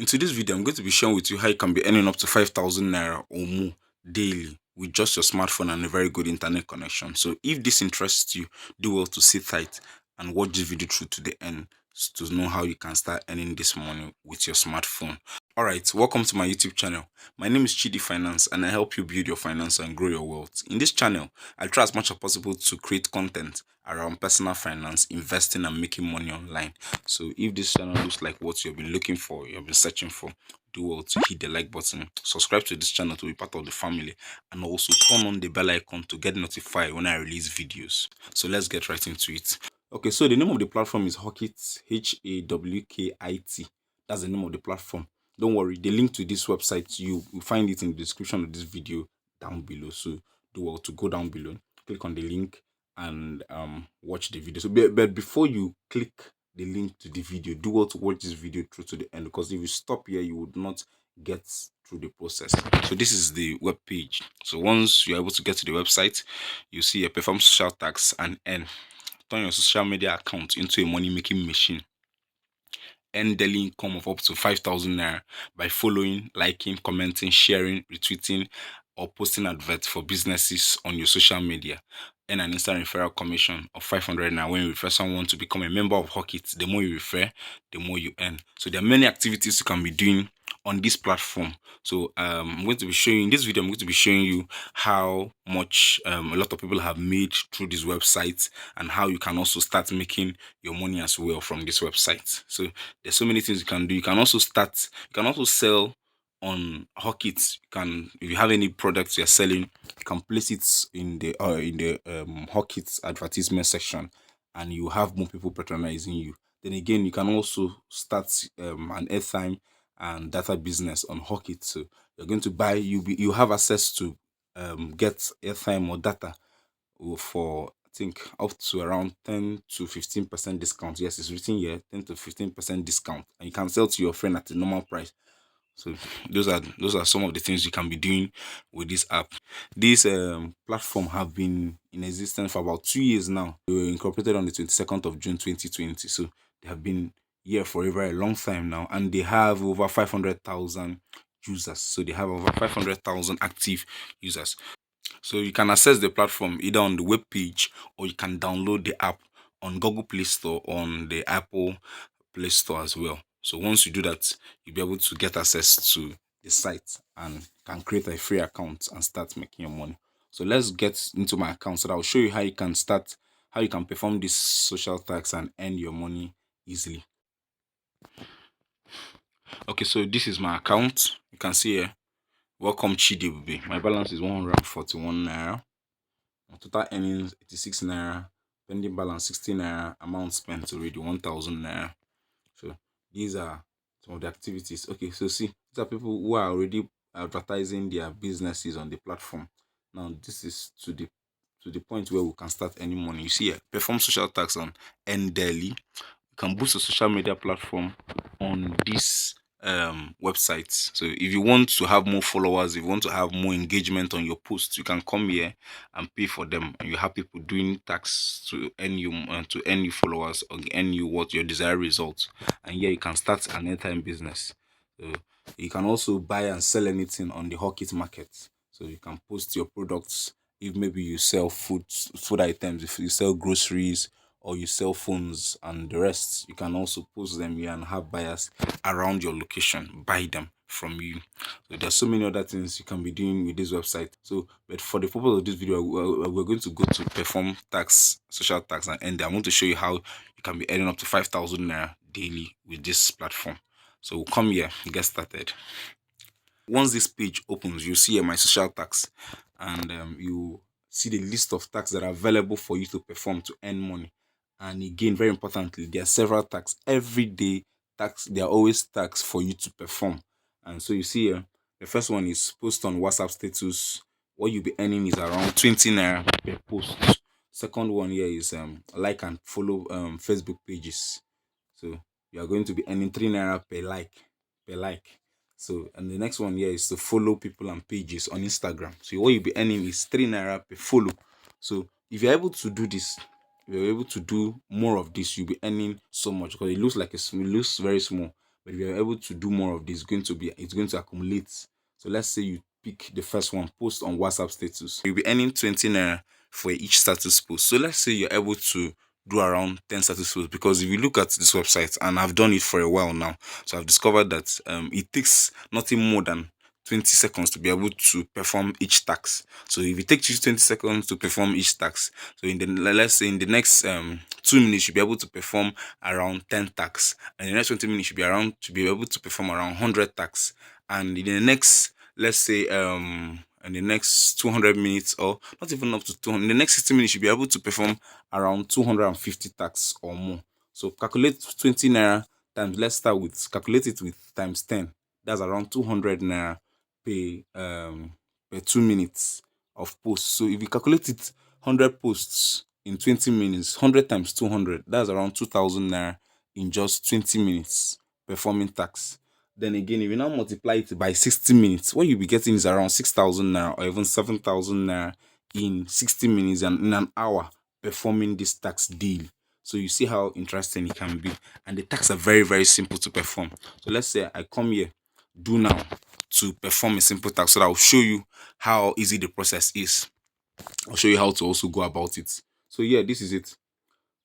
In today's video, I'm going to be sharing with you how you can be earning up to 5,000 naira or more daily with just your smartphone and a very good internet connection. So if this interests you, do well to sit tight and watch this video through to the end to know how you can start earning this money with your smartphone. Alright, welcome to my YouTube channel. My name is Chidi Finance and I help you build your finance and grow your wealth. In this channel, I try as much as possible to create content around personal finance, investing and making money online. So if this channel looks like what you've been looking for, you've been searching for, do well to hit the like button, subscribe to this channel to be part of the family, and also turn on the bell icon to get notified when I release videos. So let's get right into it. Okay, so the name of the platform is Hawkit, Hawkit. That's the name of the platform. Don't worry, the link to this website, you will find it in the description of this video down below. So do well to go down below, click on the link and watch the video. So but before you click the link to the video, do well to watch this video through to the end, because if you stop here, you would not get through the process. So this is the web page. So once you're able to get to the website, you see a perform social tax and turn your social media account into a money making machine. Earn daily income of up to 5,000 naira by following, liking, commenting, sharing, retweeting, or posting adverts for businesses on your social media. Earn an instant referral commission of 500 naira when you refer someone to become a member of Hawkit. The more you refer, the more you earn. So there are many activities you can be doing on this platform. So I'm going to be showing in this video, I'm going to be showing you how much a lot of people have made through this website and how you can also start making your money as well from this website. So there's so many things you can do. You can also sell on Hawkit. You can, if you have any products you're selling, you can place it in the Hawkit advertisement section, and you have more people patronizing you. Then again, you can also start an airtime and data business on Hawkit. So you're going to buy, you have access to get airtime or data for, I think, up to around 10 to 15% discount. Yes, it's written here, 10 to 15% discount, and you can sell to your friend at a normal price. So those are some of the things you can be doing with this app. This platform have been in existence for about 2 years now. They were incorporated on the 22nd of June 2020. So they have been here for a very long time now, and they have over 500,000 users. So they have over 500,000 active users. So you can access the platform either on the web page, or you can download the app on Google Play Store, on the Apple Play Store as well. So once you do that, you'll be able to get access to the site and can create a free account and start making your money. So let's get into my account so that I'll show you how you can perform this social tax and earn your money easily. Okay, so this is my account. You can see here, welcome Chidi. My balance is 141 naira. Total earnings 86 naira, pending balance 60 naira, amount spent already 1,000 naira. So these are some of the activities. Okay, so see, these are people who are already advertising their businesses on the platform. Now this is to the point where we can start earning money. You see here, perform social tax on N daily. You can boost a social media platform on this websites. So if you want to have more followers, if you want to have more engagement on your posts, you can come here and pay for them, and you have people doing tax to earn you followers, or earn you what your desired results. And here you can start an airtime business. So you can also buy and sell anything on the Hawkit market. So you can post your products. If maybe you sell food items, if you sell groceries, or you sell phones and the rest, you can also post them here and have buyers around your location buy them from you. So there's so many other things you can be doing with this website. So but for the purpose of this video, we're going to go to perform tax, social tax, and end. I want to show you how you can be earning up to 5,000 naira daily with this platform. So we'll come here and get started. Once this page opens, you see my social tax, and you see the list of tax that are available for you to perform to earn money. And again, very importantly, there are several tax every day. Tax, there are always tax for you to perform. And so you see here, the first one is post on WhatsApp status. What you'll be earning is around 20 naira per post. Second one here is like and follow Facebook pages. So you are going to be earning 3 naira per like. So, and the next one here is to follow people and pages on Instagram. So what you'll be earning is 3 naira per follow. So if you're able to do this, if you're able to do more of this, you'll be earning so much, because it looks very small, But if you're able to do more of this, it's going to accumulate. So let's say you pick the first one, post on WhatsApp status. You'll be earning 20 naira for each status post. So let's say you're able to do around 10 status posts, because if you look at this website, and I've done it for a while now, so I've discovered that it takes nothing more than 20 seconds to be able to perform each task. So if it takes you 20 seconds to perform each task, so in the let's say in the next 2 minutes you'll be able to perform around 10 tasks, and in the next 20 minutes you'll be able to perform around 100 tasks, and in the next, let's say in the next 200 minutes, or not even up to 200, in the next 60 minutes you'll be able to perform around 250 tasks or more. So calculate 20 naira times, let's start with, calculate it with times 10. That's around 200 naira per 2 minutes of posts. So if you calculate it, 100 posts in 20 minutes, 100 times 200, that's around 2,000 naira in just 20 minutes performing tasks. Then again, if you now multiply it by 60 minutes, what you'll be getting is around 6,000 naira or even 7,000 naira in 60 minutes and in an hour performing this tax deal. So you see how interesting it can be. And the tasks are very, very simple to perform. So let's say I come here, do now, to perform a simple task. So that I'll show you how easy the process is. I'll show you how to also go about it. So yeah, this is it.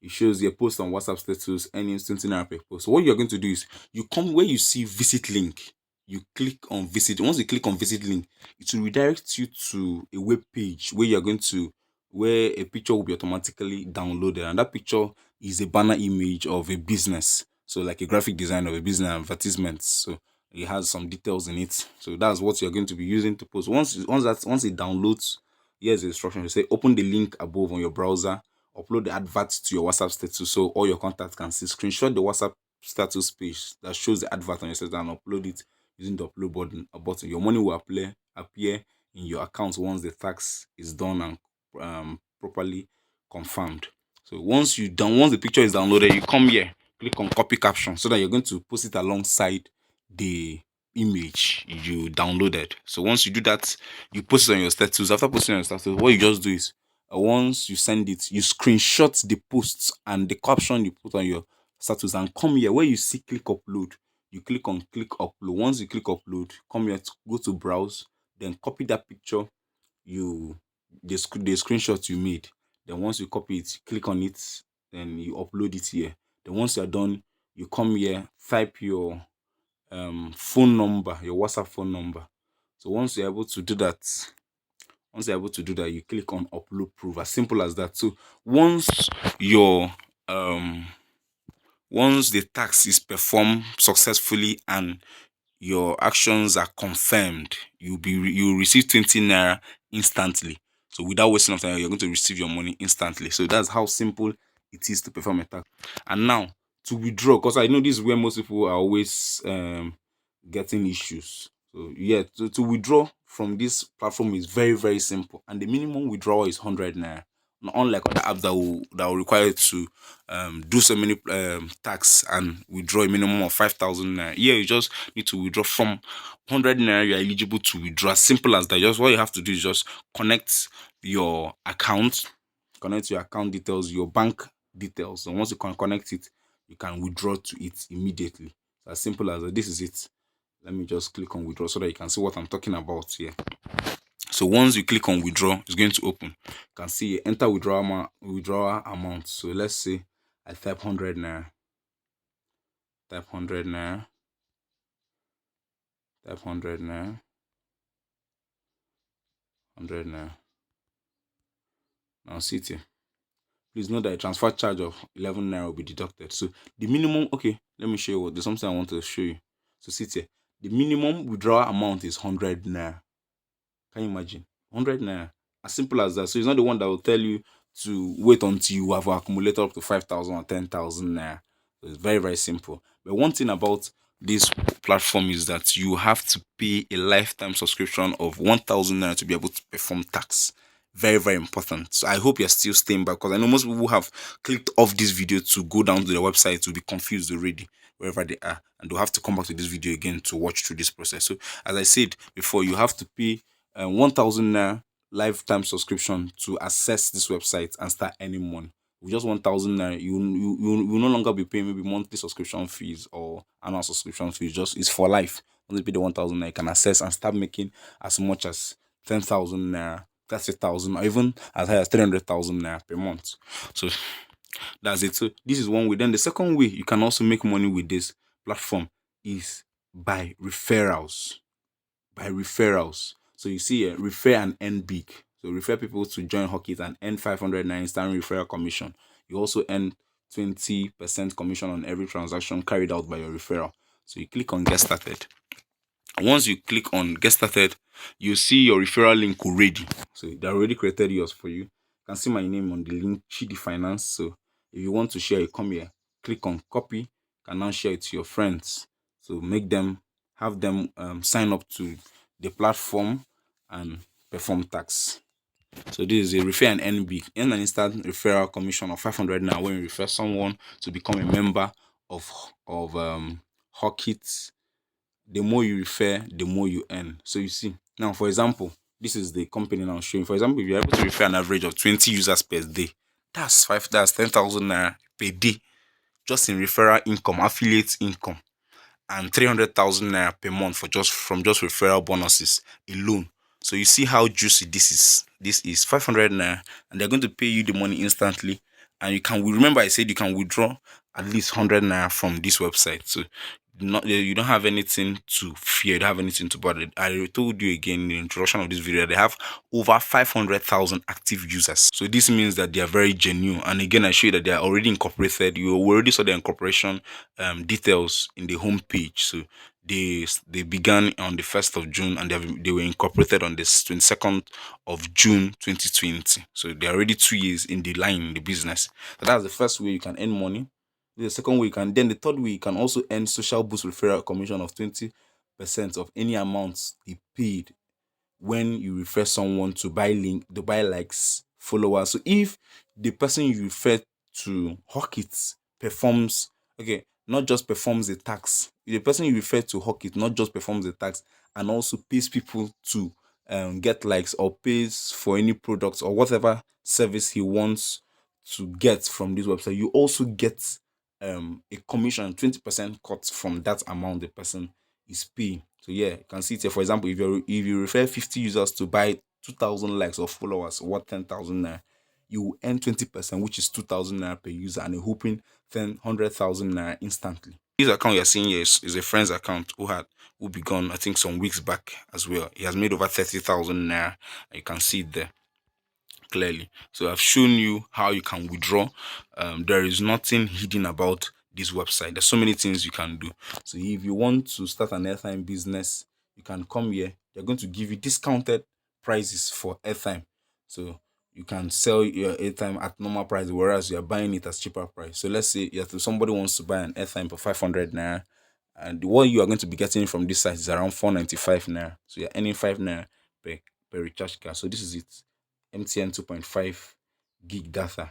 It shows your post on WhatsApp status, any instant naira per post. So what you're going to do is, you come where you see visit link, you click on visit. Once you click on visit link, it will redirect you to a web page where you're going to, where a picture will be automatically downloaded, and that picture is a banner image of a business. So like a graphic design of a business advertisement. So it has some details in it. So that's what you're going to be using to post. Once it downloads, here's the instruction. You say open the link above on your browser, upload the advert to your WhatsApp status so all your contacts can see. Screenshot the WhatsApp status page that shows the advert on your status and upload it using the upload button. Your money will appear in your account once the tax is done and properly confirmed. So once the picture is downloaded, you come here, click on copy caption, so that you're going to post it alongside the image you downloaded. So once you do that, you post it on your status. After posting on your status, what you just do is, once you send it, you screenshot the posts and the caption you put on your status, and come here where you see click upload. You click on click upload. Once you click upload, come here to go to browse, then copy that picture, the screenshot you made. Then once you copy it, click on it, then you upload it here. Then once you're done, you come here, type your phone number, your WhatsApp phone number. So once you're able to do that, you click on upload proof. As simple as that. So once the tax is performed successfully and your actions are confirmed, you'll receive 20 naira instantly. So without wasting of time, you're going to receive your money instantly. So that's how simple it is to perform a tax. And now to withdraw, because I know this is where most people are always getting issues. So yeah, to withdraw from this platform is very, very simple, and the minimum withdrawal is 100 naira. Not unlike other apps that will require you to do so many tasks and withdraw a minimum of 5,000 naira. Here you just need to withdraw from 100 naira. You are eligible to withdraw. As simple as that. Just what you have to do is just connect your account, details, your bank details, and once you can connect it, you can withdraw to it immediately. So as simple as that. This is it. Let me just click on withdraw so that you can see what I'm talking about here. So once you click on withdraw, it's going to open. You can see enter withdrawal amount. So let's say I type 100 naira. Type 100 naira. Type 100 naira. 100 naira. Now see it here. Please note that a transfer charge of 11 naira will be deducted. So the minimum, okay, let me show you there's something I want to show you. So see it here. The minimum withdrawal amount is 100 naira. Can you imagine? 100 naira. As simple as that. So it's not the one that will tell you to wait until you have accumulated up to 5,000 or 10,000 naira. So it's very, very simple. But one thing about this platform is that you have to pay a lifetime subscription of 1,000 naira to be able to perform tax. Very, very important. So I hope you're still staying back, because I know most people have clicked off this video to go down to the website to be confused already wherever they are, and they'll have to come back to this video again to watch through this process. So as I said before, you have to pay 1,000 naira lifetime subscription to access this website and start earning money. with just 1,000 naira, you will no longer be paying maybe monthly subscription fees or annual subscription fees. Just it's for life. Once you pay the 1,000 naira, you can access and start making as much as 10,000 naira, 30,000, or even as high as 300,000 naira per month. So that's it. So this is one way. Then the second way you can also make money with this platform is by referrals. By referrals. So you see, refer and earn big. So refer people to join Hawkit and earn 500 naira instant referral commission. You also earn 20% commission on every transaction carried out by your referral. So you click on get started. Once you click on get started, you see your referral link already. So they already created yours for you. You can see my name on the link, Chidi Finance. So if you want to share, you come here, click on copy, you can now share it to your friends. So make them, have them sign up to the platform and perform tax. So this is a refer and earn big. Earn an instant referral commission of 500 now when you refer someone to become a member of Hawkit. The more you refer, the more you earn. So you see, now for example, this is the company now showing. For example, if you're able to refer an average of 20 users per day, that's 10,000 naira per day, just in referral income, affiliate income, and 300,000 naira per month for just referral bonuses alone. So you see how juicy this is. This is 500 naira, and they're going to pay you the money instantly. And you can remember I said you can withdraw at least 100 naira from this website. So you don't have anything to fear. You don't have anything to bother. I told you again in the introduction of this video, they have over 500,000 active users. So this means that they are very genuine. And again, I show you that they are already incorporated. You already saw the incorporation details in the home page. So they began on the 1st of June and they were incorporated on the 22nd of June 2020. So they're already 2 years in the line in the business. So that's the first way you can earn money. The second way you can, then the third way you can also earn social boost referral commission of 20% of any amount they paid when you refer someone to buy likes, followers. So if the person you refer to Hawkit performs, okay, not just performs the tax, the person you refer to Hawkit not just performs the tax and also pays people to get likes or pays for any products or whatever service he wants to get from this website, you also get a commission, 20% cut from that amount the person is paying. So yeah, you can see it here. For example, if you refer 50 users to buy 2,000 likes or followers worth 10,000 naira, you will earn 20%, which is 2,000 naira per user, and a whopping 100,000 naira instantly. This account you're seeing here is a friend's account who began, I think, some weeks back as well. He has made over 30,000 naira. You can see it there clearly. So I've shown you how you can withdraw. There is nothing hidden about this website. There's so many things you can do. So if you want to start an airtime business, you can come here. They're going to give you discounted prices for airtime. So you can sell your airtime at normal price, whereas you're buying it at cheaper price. So let's say somebody wants to buy an airtime for 500 naira, and what you are going to be getting from this site is around 495 naira. So you're earning 5 naira per recharge card. So this is it. MTN 2.5 gig data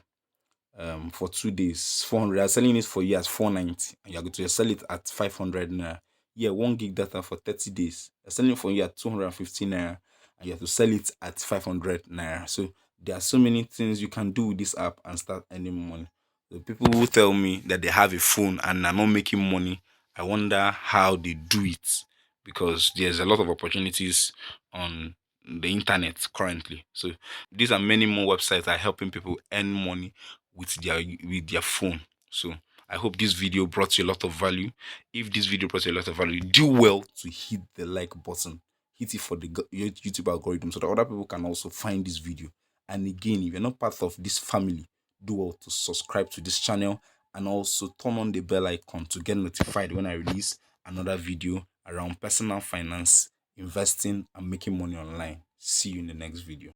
for 2 days, 400. You're selling it for you at 490, and you're going to sell it at 500 naira. Yeah, 1 gig data for 30 days. You're selling it for you at 215 naira, and you have to sell it at 500 naira. So there are so many things you can do with this app and start earning money. The people who tell me that they have a phone and are not making money, I wonder how they do it, because there's a lot of opportunities on the internet currently. So these are many more websites that are helping people earn money with their phone. So I hope this video brought you a lot of value. If this video brought you a lot of value, do well to hit the like button. Hit it for the YouTube algorithm so that other people can also find this video. And again, if you're not part of this family, do well to subscribe to this channel and also turn on the bell icon to get notified when I release another video around personal finance, investing, and making money online. See you in the next video.